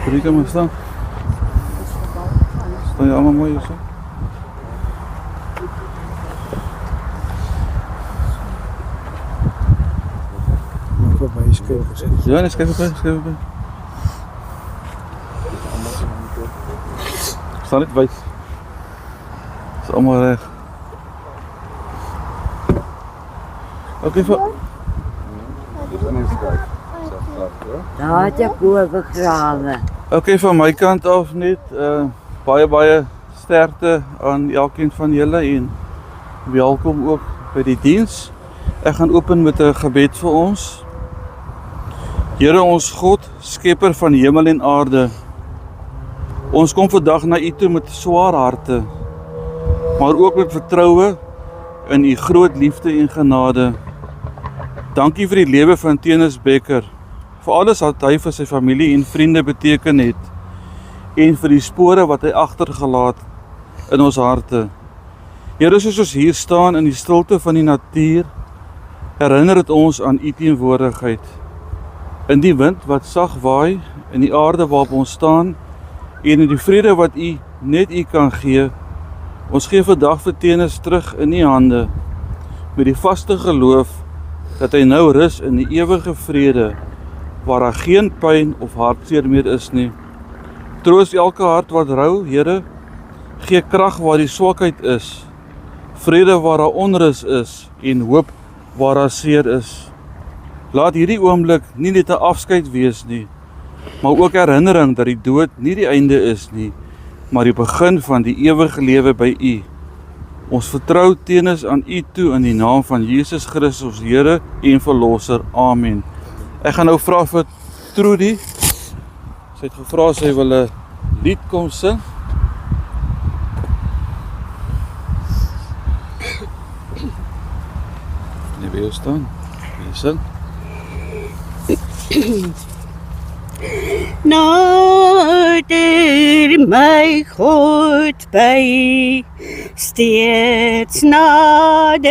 Rika, maar staan. Staan je allemaal mooi hier zo? Ja, nee, schrijf erbij. Staan niet wijd. Het is allemaal recht. Oké, Daar had je koe begraven. Oké, van my kant af net baie sterkte aan elkeen van julle en welkom ook by die diens. Ek gaan open met 'n gebed vir ons. Here ons God, skepper van hemel en aarde. Ons kom vandag na U toe met swaar harte, maar ook met vertroue in U groot liefde en genade. Dankie vir die lewe van Tenis Becker, vir alles wat hy vir sy familie en vriende beteken het, en vir die spore wat hy agtergelaat in ons harte. Here, soos ons hier staan in die stilte van die natuur, herinner dit ons aan U teenwoordigheid. In die wind wat sag waai, in die aarde waarop ons staan, en in die vrede wat net U kan gee. Ons gee vandag vir Tenis terug in U hande, met die vaste geloof dat hy nou rus in die ewige vrede, waar daar geen pyn of hartseer meer is nie. Troos elke hart wat rou, Here, gee krag waar die swakheid is, vrede waar daar onrus is, en hoop waar daar seer is. Laat hierdie oomblik nie net 'n afskeid wees nie, maar ook herinnering dat die dood nie die einde is nie, maar die begin van die ewige lewe by U. Ons vertrou Tenis aan U toe in die naam van Jesus Christus, ons Here en Verlosser. Amen. Ek gaan nou vra vir Trudy. Sy het gevra sy wil 'n lied kom sing. Nee, wie staan? Wie sing? Nader my God by, steeds naderby,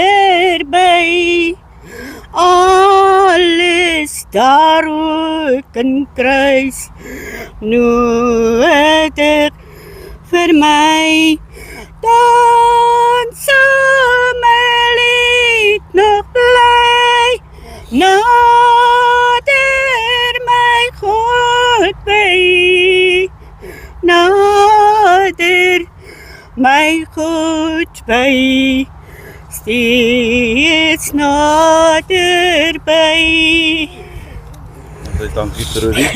alles daar ook in kruis, nodig vir my, dan sal my lied nog bly, nader my God by, nader my God by, steeds naderby. Dankie Trudy.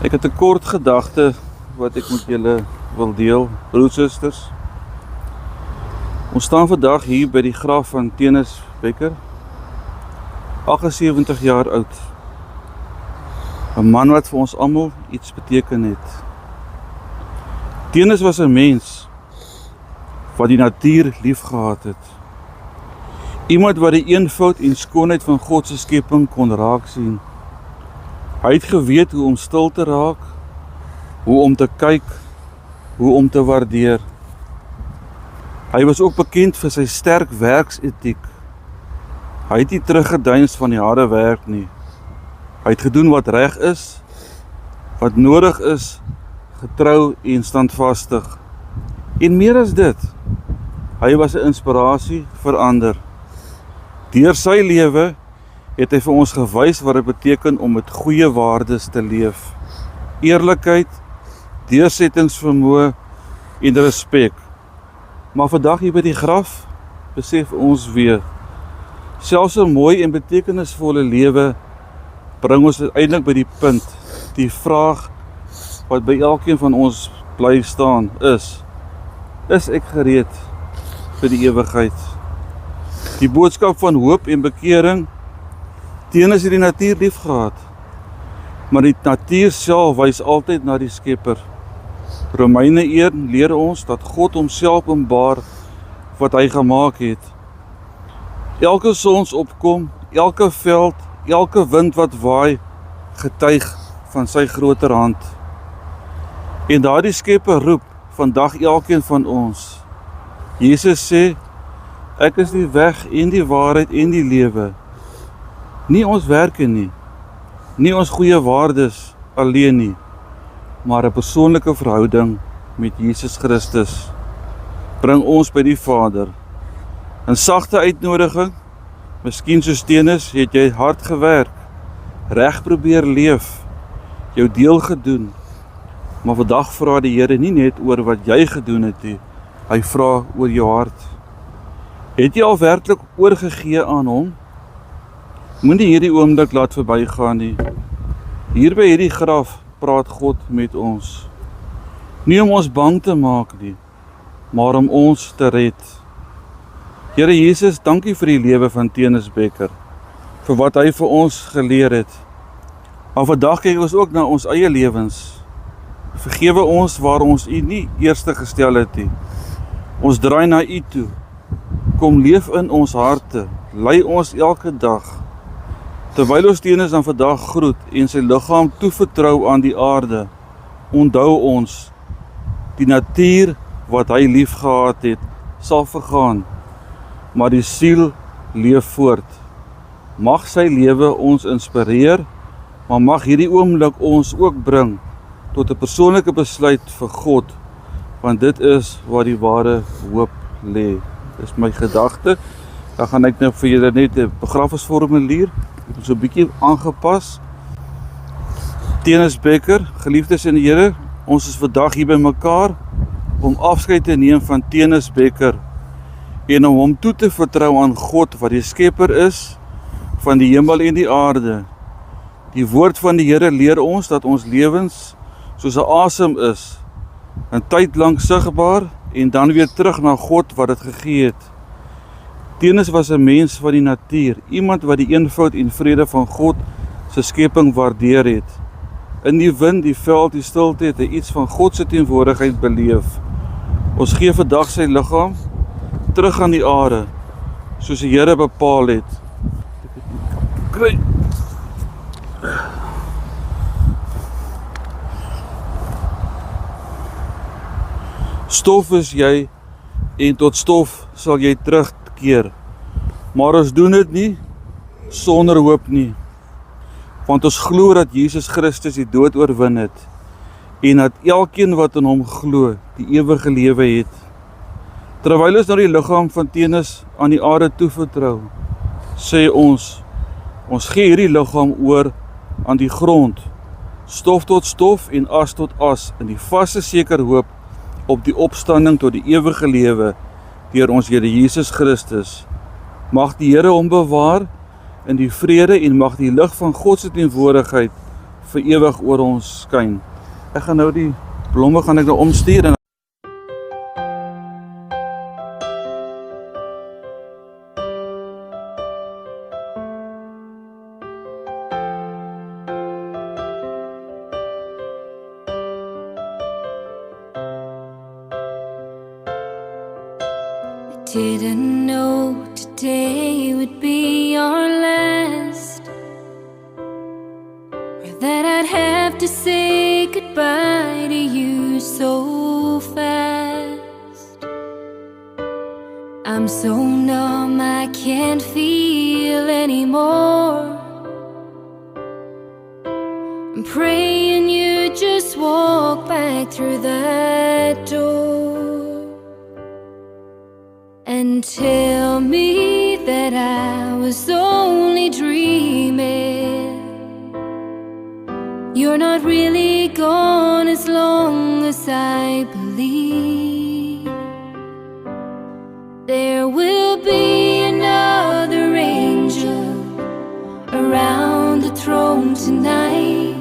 Ek het 'n kort gedagte wat ek met julle wil deel, broers en susters. Ons staan vandag hier by die graf van Tenis Becker, 78 jaar oud. 'n Man wat vir ons almal iets beteken het. Tenis was 'n mens wat die natuur liefgehad het. Iemand wat die eenvoud en skoonheid van God se skepping kon raak sien. Hy het geweet hoe om stil te raak, hoe om te kyk, hoe om te waardeer. Hy was ook bekend vir sy sterk werksetiek. Hy het nie teruggedeins van die harde werk nie. Hy het gedoen wat reg is, wat nodig is, getrou en standvastig. En meer as dit, hy was 'n inspirasie vir ander. Deur sy lewe het hy vir ons gewys wat dit beteken om met goeie waardes te leef. Eerlikheid, deursettingsvermoë en respek. Maar vandag hier by die graf, besef ons weer, selfs 'n mooi en betekenisvolle lewe bring ons uiteindelik by die punt, die vraag wat by elkeen van ons bly staan is ek gereed vir die ewigheid? Die boodskap van hoop en bekering, Tenis het die natuur lief gehad, maar die natuur self wys altyd na die Skepper. Romeine 1 leer ons dat God homself openbaar wat hy gemaak het. Elke sonsopkom, elke veld, elke wind wat waai, getuig van sy groter hand. En daardie Skepper roep vandag elkeen van ons. Jesus sê, ek is die weg en die waarheid en die lewe. Nie ons werke nie, nie ons goeie waardes alleen nie, maar 'n persoonlike verhouding met Jesus Christus bring ons by die Vader. 'n Sagte uitnodiging, miskien soos Tenis, het jy hard gewerk, reg probeer leef, jou deel gedoen, maar vandag vra die Here nie net oor wat jy gedoen het nie, hy vra oor jou hart. Het jy al werklik oorgegee aan hom? Moenie hierdie oomblik laat verbygaan nie. Hier by hierdie graf praat God met ons. Nie om ons bang te maak nie, maar om ons te red. Here Jesus, dankie vir die lewe van Tenis Bekker, vir wat hy vir ons geleer het. Maar vandag kyk ons ook na ons eie lewens. Vergewe ons waar ons U nie eerste gestel het nie. Ons draai na U toe. Kom leef in ons harte, lei ons elke dag. Terwyl ons Tenis dan vandag groet en sy liggaam toevertrou aan die aarde, onthou ons, die natuur wat hy lief gehad het, sal vergaan, maar die siel leef voort. Mag sy lewe ons inspireer, maar mag hierdie oomblik ons ook bring tot 'n persoonlike besluit vir God, want dit is waar die ware hoop lê. Dis my gedagte. Dan gaan ek nou vir julle net 'n begrafnisformulier, so 'n bietjie aangepas. Tenis Bekker, geliefdes in die Here, ons is vandag hier by mekaar om afskeid te neem van Tenis Bekker en om hom toe te vertrou aan God wat die skepper is van die hemel en die aarde. Die woord van die Here leer ons dat ons lewens soos 'n asem is, 'n tyd lank sigbaar en dan weer terug na God wat dit gegee het. Tenis was 'n mens van die natuur, iemand wat die eenvoud en vrede van God se skepping waardeer het. In die wind, die veld, die stilte het hy iets van God se teenwoordigheid beleef. Ons gee vandag sy liggaam terug aan die aarde, soos die Here bepaal het. Kry. Stof is jy en tot stof sal jy terugkeer. Maar ons doen dit nie sonder hoop nie. Want ons glo dat Jesus Christus die dood oorwin het en dat elkeen wat in hom glo die ewige lewe het. Terwyl ons nou die liggaam van Tenis aan die aarde toevertrou, sê ons gee hierdie liggaam oor aan die grond, stof tot stof en as tot as, in die vaste seker hoop op die opstanding tot die ewige lewe deur ons Here Jesus Christus. Mag die Here hom bewaar in die vrede en mag die lig van God se teenwoordigheid vir ewig oor ons skyn. Ek gaan nou die blomme nou omstuur en Didn't know today would be our last, or that I'd have to say goodbye to you so fast. I'm so numb I can't feel anymore. I'm praying you just walk back through that door and tell me that I was only dreaming. You're not really gone as long as I believe. There will be another angel around the throne tonight.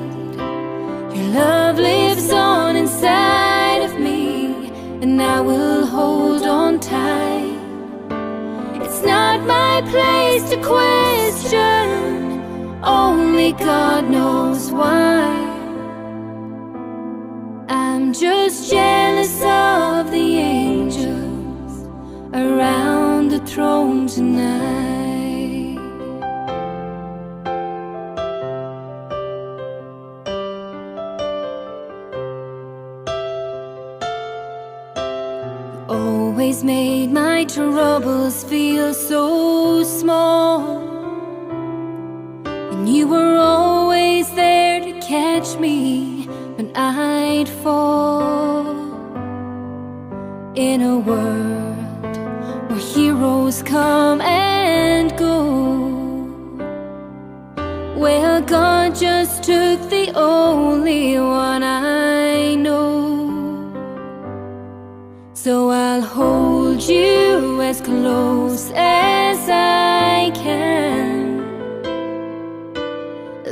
Your love lives on inside of me, and I will hold on tight. It's not my place to question, only God knows why. I'm just jealous of the angels around the throne tonight. Always made my troubles feel so small. and you were always there to catch me when I'd fall. In a world where heroes come and go, well, God just took the only one I know. So I'll hold you as close as I can,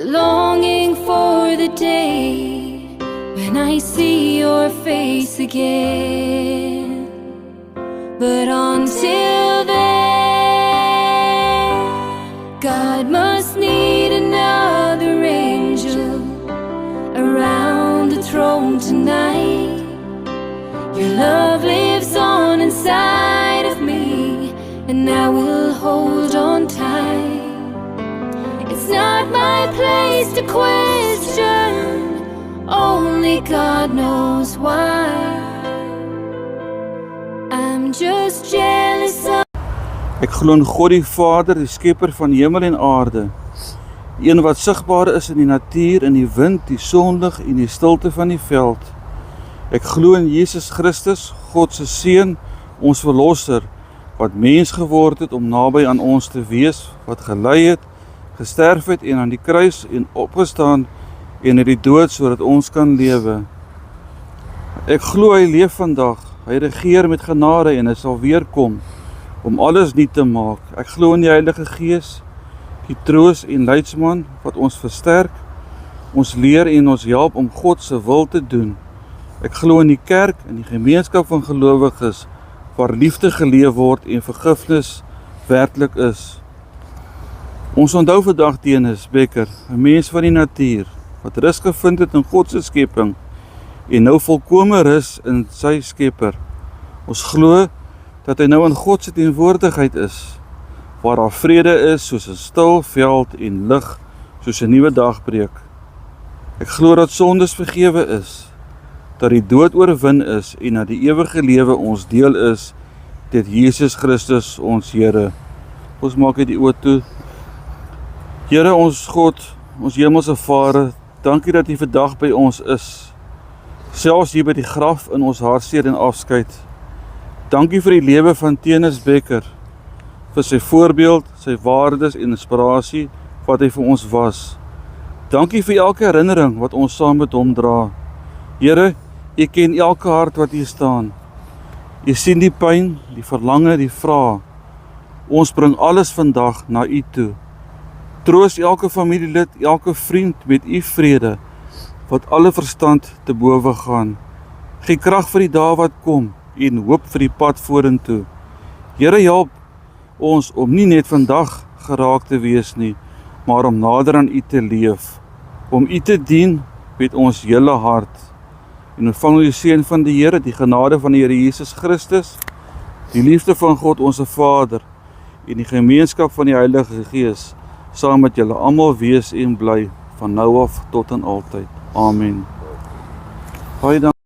longing for the day when I see your face again. But until then, God must need another angel around the throne tonight. Your love lives on inside of me, and I will hold on tight. It's not my place to question, only God knows why. I'm just jealous of. Ek glo in God die Vader, die skepper van hemel en aarde, die een wat sigbaar is in die natuur, in die wind, die sonlig en die stilte van die veld. Ek glo in Jesus Christus, God se Seun, ons verlosser, wat mens geword het om naby aan ons te wees, wat gelei het, gesterf het en aan die kruis en opgestaan en uit die dood sodat ons kan lewe. Ek glo hy leef vandag, hy regeer met genade en hy sal weer kom om alles nuut te maak. Ek glo in die Heilige Gees, die troos en leidsman wat ons versterk, ons leer en ons help om God se wil te doen. Ek glo in die kerk en die gemeenskap van gelowiges waar liefde geleef word en vergifnis werklik is. Ons onthou vandag Tenis Bekker, 'n mens van die natuur wat rus gevind het in God se skepping en nou volkome rus in sy skepper. Ons glo dat hy nou in God se teenwoordigheid is, waar daar vrede is soos 'n stil veld en lig soos 'n nuwe dag breek. Ek glo dat sondes vergewe is, dat die dood oorwin is en dat die ewige lewe ons deel is deur Jesus Christus ons Here. Ons maak dit die oë toe. Here ons God, ons hemelse Vader, dankie dat U vandag by ons is. Selfs hier by die graf in ons hartseer en afskeid. Dankie vir die lewe van Tenis Bekker, vir sy voorbeeld, sy waardes en inspirasie wat hy vir ons was. Dankie vir elke herinnering wat ons saam met hom dra. Here, U ken elke hart wat hier staan. U sien die pyn, die verlange, die vrae. Ons bring alles vandag na U toe. Troos elke familielid, elke vriend met U vrede, wat alle verstand te bowe gaan. Gee krag vir die dae wat kom en hoop vir die pad vorentoe. Here, help ons om nie net vandag geraak te wees nie, maar om nader aan U te leef, om U te dien met ons hele hart. En ontvang die seën van die Here, die genade van die Here Jesus Christus, die liefde van God ons Vader en die gemeenskap van die Heilige Gees, saam met julle almal wees en bly, van nou af tot en altyd. Amen. Baie dankie.